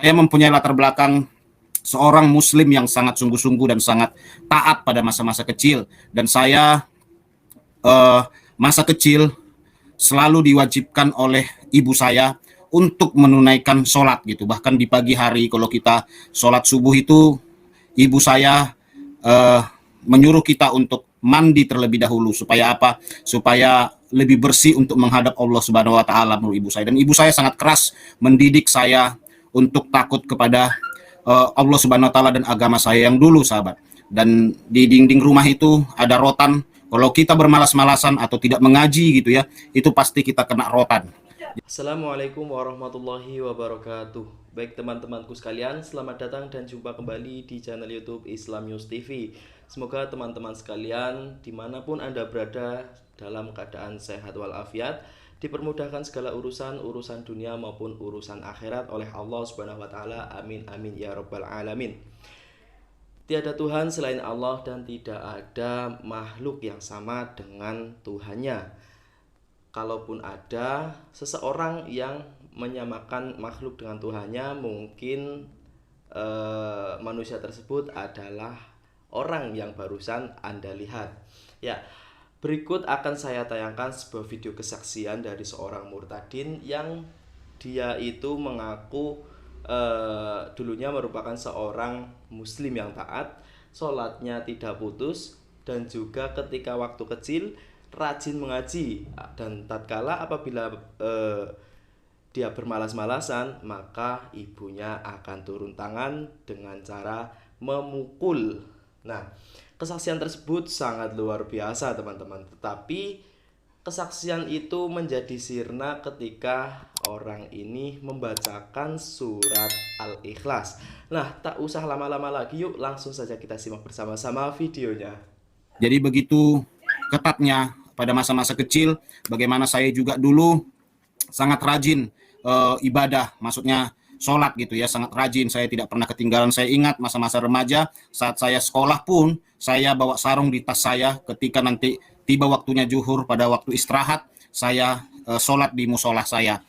Saya mempunyai latar belakang seorang muslim yang sangat sungguh-sungguh dan sangat taat pada masa-masa kecil, dan saya masa kecil selalu diwajibkan oleh ibu saya untuk menunaikan sholat gitu. Bahkan di pagi hari kalau kita sholat subuh itu, ibu saya uh, menyuruh kita untuk mandi terlebih dahulu. Supaya apa? Supaya lebih bersih untuk menghadap Allah Subhanahu wa taala, menurut ibu saya. Dan ibu saya sangat keras mendidik saya untuk takut kepada Allah Subhanahu wa taala dan agama saya yang dulu, sahabat. Dan di dinding rumah itu ada rotan. Kalau kita bermalas-malasan atau tidak mengaji gitu ya, itu pasti kita kena rotan. Assalamualaikum warahmatullahi wabarakatuh. Baik teman-temanku sekalian, selamat datang dan jumpa kembali di channel YouTube Islam News TV. Semoga teman-teman sekalian dimanapun Anda berada dalam keadaan sehat walafiat, dipermudahkan segala urusan dunia maupun urusan akhirat oleh Allah Subhanahu wa taala. Amin amin ya rabbal alamin. Tiada Tuhan selain Allah dan tidak ada makhluk yang sama dengan Tuhannya. Kalaupun ada seseorang yang menyamakan makhluk dengan Tuhannya, mungkin manusia tersebut adalah orang yang barusan Anda lihat. Ya, berikut akan saya tayangkan sebuah video kesaksian dari seorang murtadin yang dia itu mengaku dulunya merupakan seorang muslim yang taat, sholatnya tidak putus, dan juga ketika waktu kecil rajin mengaji, dan tatkala apabila dia bermalas-malasan, maka ibunya akan turun tangan dengan cara memukul. Nah, kesaksian tersebut sangat luar biasa teman-teman. Tetapi kesaksian itu menjadi sirna ketika orang ini membacakan surat Al-Ikhlas. Nah, tak usah lama-lama lagi, yuk langsung saja kita simak bersama-sama videonya. Jadi begitu ketatnya pada masa-masa kecil, bagaimana saya juga dulu sangat rajin ibadah, maksudnya sholat gitu ya, sangat rajin. Saya tidak pernah ketinggalan. Saya ingat masa-masa remaja, saat saya sekolah pun saya bawa sarung di tas saya. Ketika nanti tiba waktunya zuhur, pada waktu istirahat, saya sholat di musolah saya,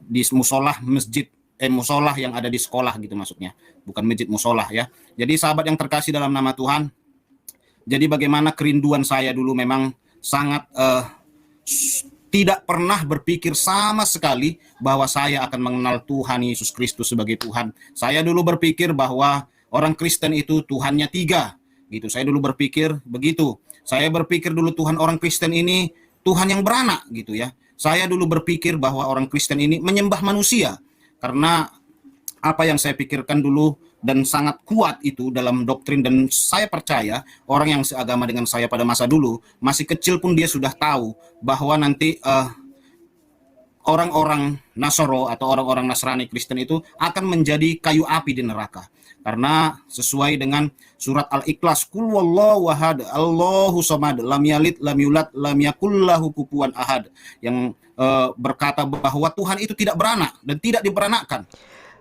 di musolah masjid, musolah yang ada di sekolah gitu maksudnya, bukan masjid, musolah ya. Jadi sahabat yang terkasih dalam nama Tuhan, jadi bagaimana kerinduan saya dulu memang sangat tidak pernah berpikir sama sekali bahwa saya akan mengenal Tuhan Yesus Kristus sebagai Tuhan. Saya dulu berpikir bahwa orang Kristen itu Tuhannya 3, gitu. Saya dulu berpikir begitu. Saya berpikir dulu Tuhan orang Kristen ini Tuhan yang beranak, gitu ya. Saya dulu berpikir bahwa orang Kristen ini menyembah manusia, karena apa yang saya pikirkan dulu dan sangat kuat itu dalam doktrin, dan saya percaya orang yang seagama dengan saya pada masa dulu, masih kecil pun dia sudah tahu bahwa nanti orang-orang Nasoro atau orang-orang Nasrani Kristen itu akan menjadi kayu api di neraka. Karena sesuai dengan surat Al-Ikhlas, Qul wallahu ahad, Allahu samad, lam yalid, lam yulad, lam yakul lahu kufuwan ahad, yang berkata bahwa Tuhan itu tidak beranak dan tidak diberanakkan.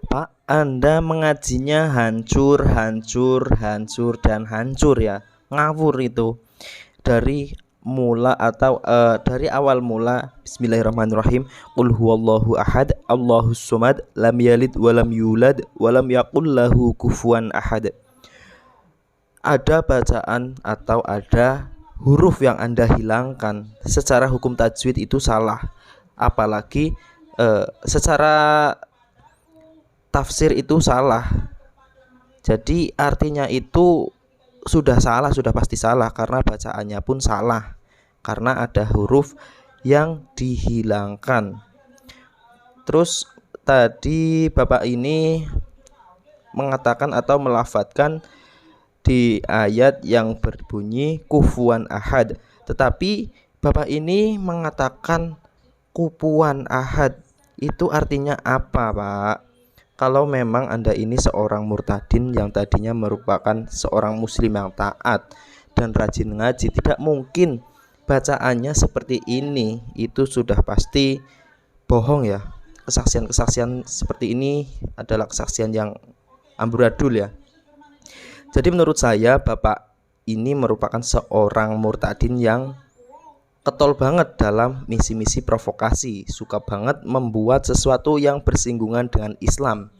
Pak, Anda mengajinya hancur, hancur, hancur, dan hancur ya. Ngawur itu. Dari mula atau dari awal mula, bismillahirrahmanirrahim. Qul huwallahu ahad, Allahus somad, lam yalid walam yulad walam yakul lahu kufuwan ahad. Ada bacaan atau ada huruf yang Anda hilangkan, secara hukum tajwid itu salah. Apalagi secara tafsir itu salah. Jadi artinya itu sudah salah, sudah pasti salah, karena bacaannya pun salah, karena ada huruf yang dihilangkan. Terus tadi Bapak ini mengatakan atau melafadzkan di ayat yang berbunyi kufuwan ahad, tetapi Bapak ini mengatakan kufuwan ahad. Itu artinya apa, Pak? Kalau memang Anda ini seorang murtadin yang tadinya merupakan seorang muslim yang taat dan rajin ngaji, tidak mungkin bacaannya seperti ini. Itu sudah pasti bohong ya. Kesaksian-kesaksian seperti ini adalah kesaksian yang amburadul ya. Jadi menurut saya Bapak ini merupakan seorang murtadin yang ketol banget dalam misi-misi provokasi, suka banget membuat sesuatu yang bersinggungan dengan Islam.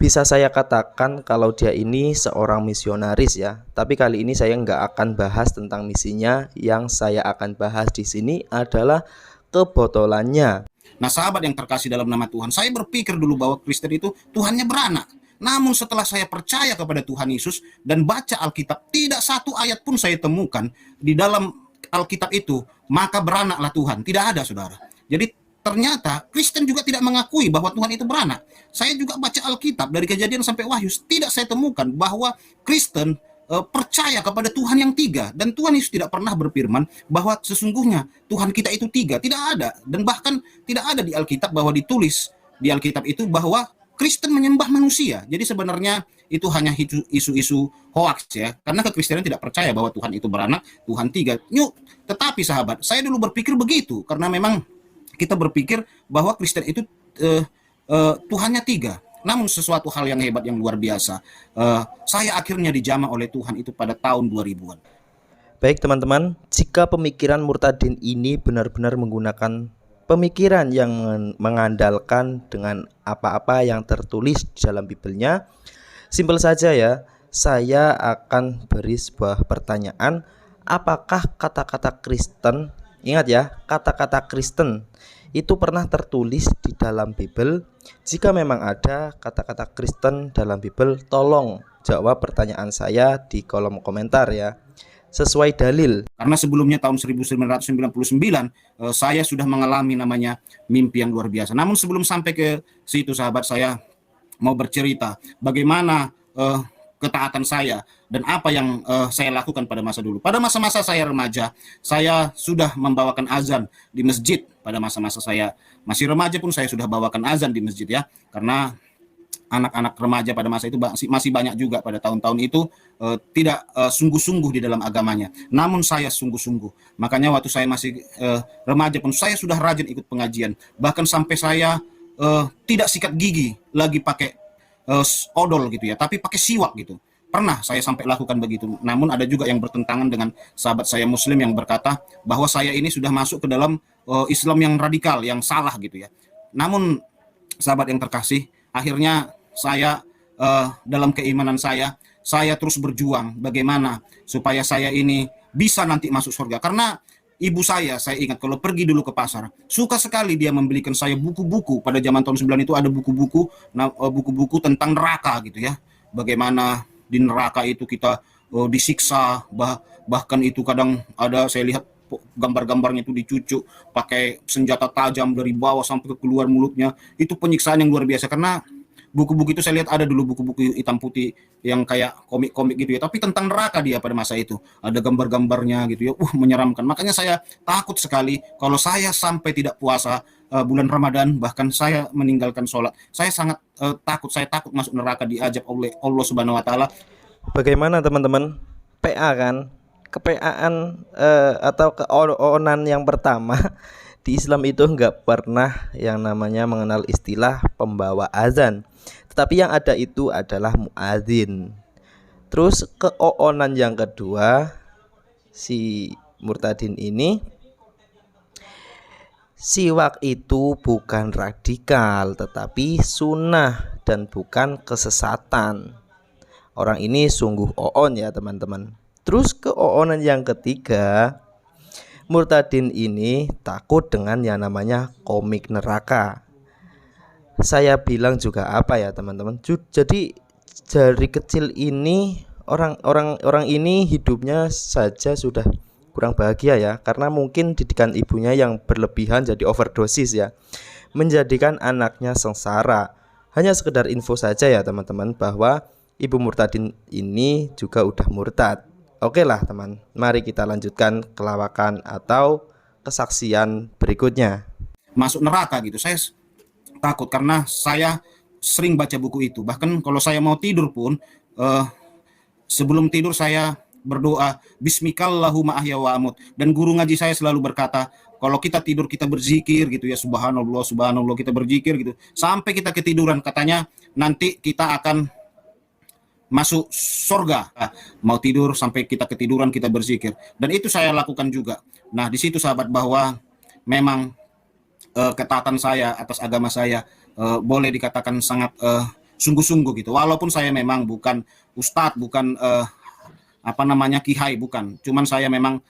Bisa saya katakan kalau dia ini seorang misionaris ya. Tapi kali ini saya nggak akan bahas tentang misinya. Yang saya akan bahas di sini adalah kebotolannya. Nah, sahabat yang terkasih dalam nama Tuhan, saya berpikir dulu bahwa Kristen itu Tuhannya beranak. Namun setelah saya percaya kepada Tuhan Yesus dan baca Alkitab, tidak satu ayat pun saya temukan di dalam Alkitab itu, maka beranaklah Tuhan. Tidak ada, saudara. Jadi ternyata Kristen juga tidak mengakui bahwa Tuhan itu beranak. Saya juga baca Alkitab dari Kejadian sampai Wahyu, tidak saya temukan bahwa Kristen percaya kepada Tuhan yang tiga, dan Tuhan Yesus tidak pernah berfirman bahwa sesungguhnya Tuhan kita itu tiga. Tidak ada, dan bahkan tidak ada di Alkitab bahwa ditulis di Alkitab itu bahwa Kristen menyembah manusia. Jadi sebenarnya itu hanya isu-isu hoax ya, karena kekristenan tidak percaya bahwa Tuhan itu beranak, Tuhan tiga. Tetapi sahabat, saya dulu berpikir begitu karena memang kita berpikir bahwa Kristen itu Tuhannya tiga. Namun sesuatu hal yang hebat, yang luar biasa, saya akhirnya dijamah oleh Tuhan itu pada tahun 2000-an. Baik teman-teman, jika pemikiran murtadin ini benar-benar menggunakan pemikiran yang mengandalkan dengan apa-apa yang tertulis di dalam Bibelnya, simpel saja ya, saya akan beri sebuah pertanyaan. Apakah kata-kata Kristen, ingat ya, kata-kata Kristen itu pernah tertulis di dalam Bible? Jika memang ada kata-kata Kristen dalam Bible, tolong jawab pertanyaan saya di kolom komentar ya, sesuai dalil. Karena sebelumnya tahun 1999 saya sudah mengalami namanya mimpi yang luar biasa. Namun sebelum sampai ke situ sahabat, saya mau bercerita bagaimana ketaatan saya dan apa yang saya lakukan pada masa dulu. Pada masa-masa saya remaja, saya sudah membawakan azan di masjid. Pada masa-masa saya masih remaja pun saya sudah bawakan azan di masjid ya. Karena anak-anak remaja pada masa itu masih banyak juga pada tahun-tahun itu tidak sungguh-sungguh di dalam agamanya. Namun saya sungguh-sungguh. Makanya waktu saya masih remaja pun saya sudah rajin ikut pengajian. Bahkan sampai saya tidak sikat gigi lagi pakai odol gitu ya, tapi pakai siwak gitu. Pernah saya sampai lakukan begitu. Namun ada juga yang bertentangan dengan sahabat saya Muslim yang berkata bahwa saya ini sudah masuk ke dalam Islam yang radikal, yang salah gitu ya. Namun sahabat yang terkasih, akhirnya saya dalam keimanan saya terus berjuang bagaimana supaya saya ini bisa nanti masuk surga. Karena ibu saya ingat kalau pergi dulu ke pasar, suka sekali dia membelikan saya buku-buku. Pada zaman tahun 9 itu ada buku-buku, buku-buku tentang neraka gitu ya. Bagaimana di neraka itu kita disiksa, bahkan itu kadang ada saya lihat gambar-gambarnya itu dicucuk pakai senjata tajam dari bawah sampai ke keluar mulutnya. Itu penyiksaan yang luar biasa, karena buku-buku itu saya lihat ada dulu buku-buku hitam putih yang kayak komik-komik gitu ya, tapi tentang neraka dia pada masa itu. Ada gambar-gambarnya gitu ya, menyeramkan. Makanya saya takut sekali kalau saya sampai tidak puasa bulan Ramadan, bahkan saya meninggalkan sholat. Saya sangat takut, saya takut masuk neraka diajab oleh Allah Subhanahu wa taala. Bagaimana teman-teman? PA kan? Kepeaan atau keonan yang pertama di Islam itu nggak pernah yang namanya mengenal istilah pembawa azan, tetapi yang ada itu adalah muadzin. Terus keoonan yang kedua, si murtadin ini, siwak itu bukan radikal tetapi sunnah dan bukan kesesatan. Orang ini sungguh oon ya teman-teman. Terus keoonan yang ketiga, murtadin ini takut dengan yang namanya komik neraka. Saya bilang juga apa ya teman-teman, jadi dari kecil ini orang ini hidupnya saja sudah kurang bahagia ya, karena mungkin didikan ibunya yang berlebihan, jadi overdosis ya, menjadikan anaknya sengsara. Hanya sekedar info saja ya teman-teman, bahwa ibu murtadin ini juga udah murtad. Oke lah teman, mari kita lanjutkan kelawakan atau kesaksian berikutnya. Masuk neraka gitu, saya takut karena saya sering baca buku itu. Bahkan kalau saya mau tidur pun, sebelum tidur saya berdoa, Bismikallahumma ahya wa amut. Dan guru ngaji saya selalu berkata, kalau kita tidur kita berzikir gitu ya, subhanallah, subhanallah, kita berzikir gitu. Sampai kita ketiduran, katanya nanti kita akan masuk surga. Mau tidur sampai kita ketiduran kita berzikir. Dan itu saya lakukan juga. Nah, di situ sahabat bahwa memang ketaatan saya atas agama saya boleh dikatakan sangat sungguh-sungguh gitu. Walaupun saya memang bukan ustadz, bukan kiai, bukan. Cuman saya memang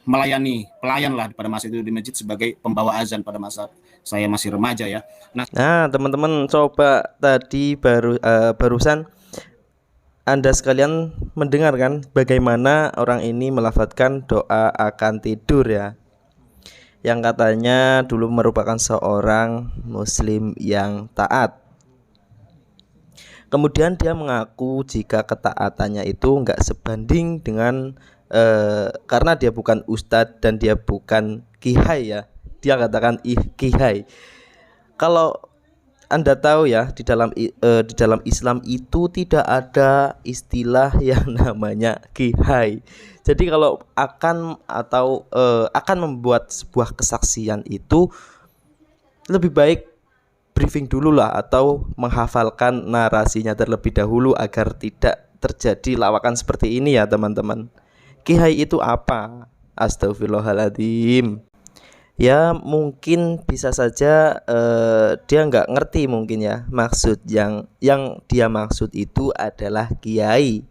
melayani pelayan lah pada masa itu di masjid sebagai pembawa azan pada masa saya masih remaja ya. Nah, teman-teman coba tadi barusan Anda sekalian mendengarkan bagaimana orang ini melafadzkan doa akan tidur ya. Yang katanya dulu merupakan seorang muslim yang taat. Kemudian dia mengaku jika ketaatannya itu enggak sebanding dengan karena dia bukan ustadz dan dia bukan kihai ya. Dia katakan kihai. Kalau Anda tahu ya, di dalam Islam itu tidak ada istilah yang namanya kihai. Jadi kalau akan membuat sebuah kesaksian itu lebih baik briefing dulu lah atau menghafalkan narasinya terlebih dahulu agar tidak terjadi lawakan seperti ini ya teman-teman. Kihai itu apa? Astagfirullahaladzim. Ya mungkin bisa saja dia nggak ngerti mungkin ya maksud yang dia maksud itu adalah kiai.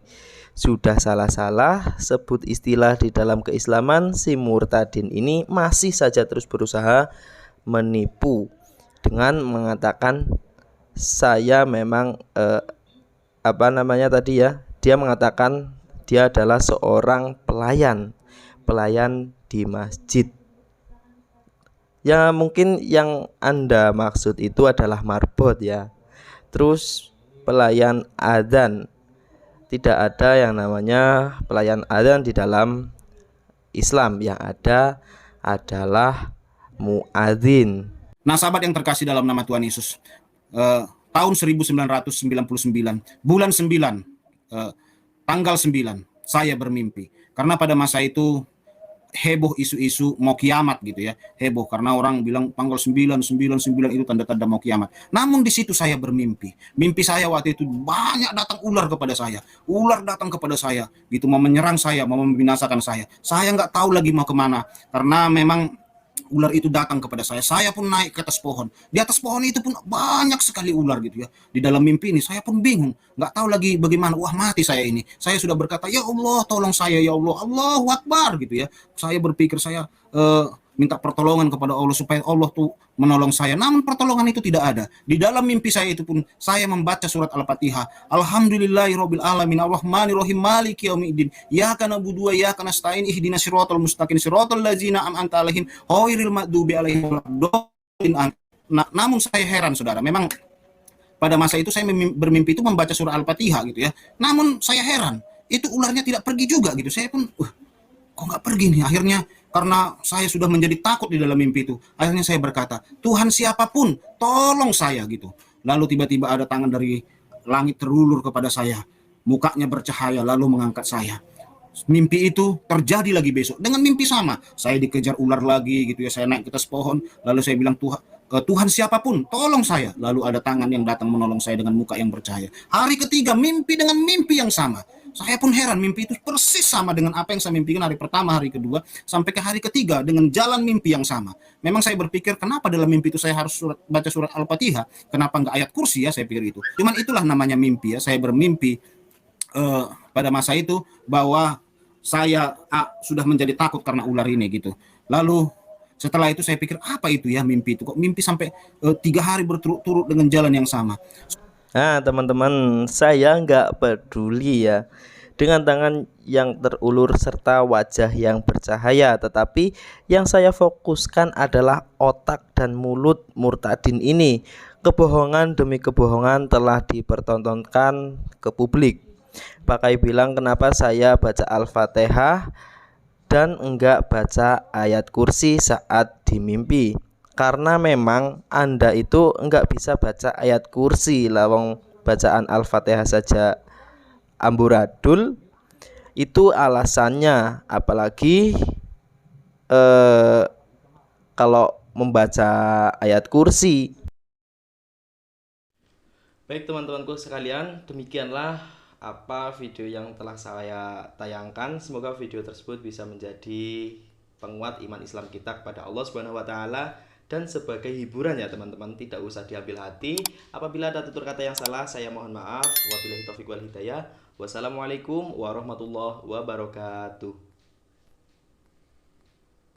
Sudah salah-salah sebut istilah di dalam keislaman, si murtadin ini masih saja terus berusaha menipu dengan mengatakan saya memang dia mengatakan dia adalah seorang pelayan di masjid. Ya mungkin yang Anda maksud itu adalah marbot ya. Terus pelayan adzan. Tidak ada yang namanya pelayan adzan di dalam Islam. Yang ada adalah muadzin. Nah, sahabat yang terkasih dalam nama Tuhan Yesus, tahun 1999, bulan 9, tanggal 9, saya bermimpi. Karena pada masa itu heboh isu-isu mau kiamat gitu ya. Heboh karena orang bilang tanggal 999 itu tanda-tanda mau kiamat. Namun di situ saya bermimpi. Mimpi saya waktu itu banyak datang ular kepada saya. Ular datang kepada saya gitu, mau menyerang saya, mau membinasakan saya. Saya nggak tahu lagi mau kemana karena memang ular itu datang kepada saya. Saya pun naik ke atas pohon. Di atas pohon itu pun banyak sekali ular gitu ya. Di dalam mimpi ini saya pun bingung, nggak tahu lagi bagaimana. Wah, mati saya ini. Saya sudah berkata, ya Allah tolong saya ya Allah, Allahu Akbar gitu ya. Saya berpikir saya minta pertolongan kepada Allah supaya Allah tuh menolong saya. Namun pertolongan itu tidak ada. Di dalam mimpi saya itu pun saya membaca surat Al-Fatihah. Alhamdulillahirabbil alamin arrahmanirrahim maliki yaumiddin. Iyyaka na'budu wa iyyaka nasta'in ihdinas siratal mustaqim siratal ladzina an'amta 'alaihim ghairil maghdubi 'alaihim waladdallin. Namun saya heran Saudara, memang pada masa itu saya bermimpi itu membaca surah Al-Fatihah gitu ya. Namun saya heran, itu ularnya tidak pergi juga gitu. Saya pun kok nggak pergi nih. Akhirnya karena saya sudah menjadi takut di dalam mimpi itu, akhirnya saya berkata, Tuhan siapapun tolong saya gitu. Lalu tiba-tiba ada tangan dari langit terulur kepada saya, mukanya bercahaya lalu mengangkat saya. Mimpi itu terjadi lagi besok dengan mimpi sama. Saya dikejar ular lagi gitu ya. Saya naik ke atas pohon, lalu saya bilang, Tuhan siapapun tolong saya. Lalu ada tangan yang datang menolong saya dengan muka yang bercahaya. Hari ketiga mimpi dengan mimpi yang sama. Saya pun heran, mimpi itu persis sama dengan apa yang saya mimpikan hari pertama, hari kedua, sampai ke hari ketiga dengan jalan mimpi yang sama. Memang saya berpikir, kenapa dalam mimpi itu saya harus baca surat Al-Fatihah? Kenapa nggak ayat kursi ya, saya pikir itu. Cuman itulah namanya mimpi ya. Saya bermimpi pada masa itu bahwa saya sudah menjadi takut karena ular ini gitu. Lalu setelah itu saya pikir, apa itu ya mimpi itu? Kok mimpi sampai 3 hari berturut-turut dengan jalan yang sama? Nah teman-teman, saya nggak peduli ya dengan tangan yang terulur serta wajah yang bercahaya, tetapi yang saya fokuskan adalah otak dan mulut murtadin ini. Kebohongan demi kebohongan telah dipertontonkan ke publik. Pakai bilang kenapa saya baca Al-Fatihah dan enggak baca ayat kursi saat dimimpi. Karena memang Anda itu enggak bisa baca ayat kursi, lawang bacaan Al-Fatihah saja amburadul. Itu alasannya, apalagi kalau membaca ayat kursi. Baik teman-temanku sekalian, demikianlah apa video yang telah saya tayangkan. Semoga video tersebut bisa menjadi penguat iman Islam kita kepada Allah Subhanahu wa taala dan sebagai hiburan ya teman-teman, tidak usah diambil hati. Apabila ada tutur kata yang salah, saya mohon maaf. Wabillahi taufiq wal hidayah. Wassalamualaikum warahmatullahi wabarakatuh.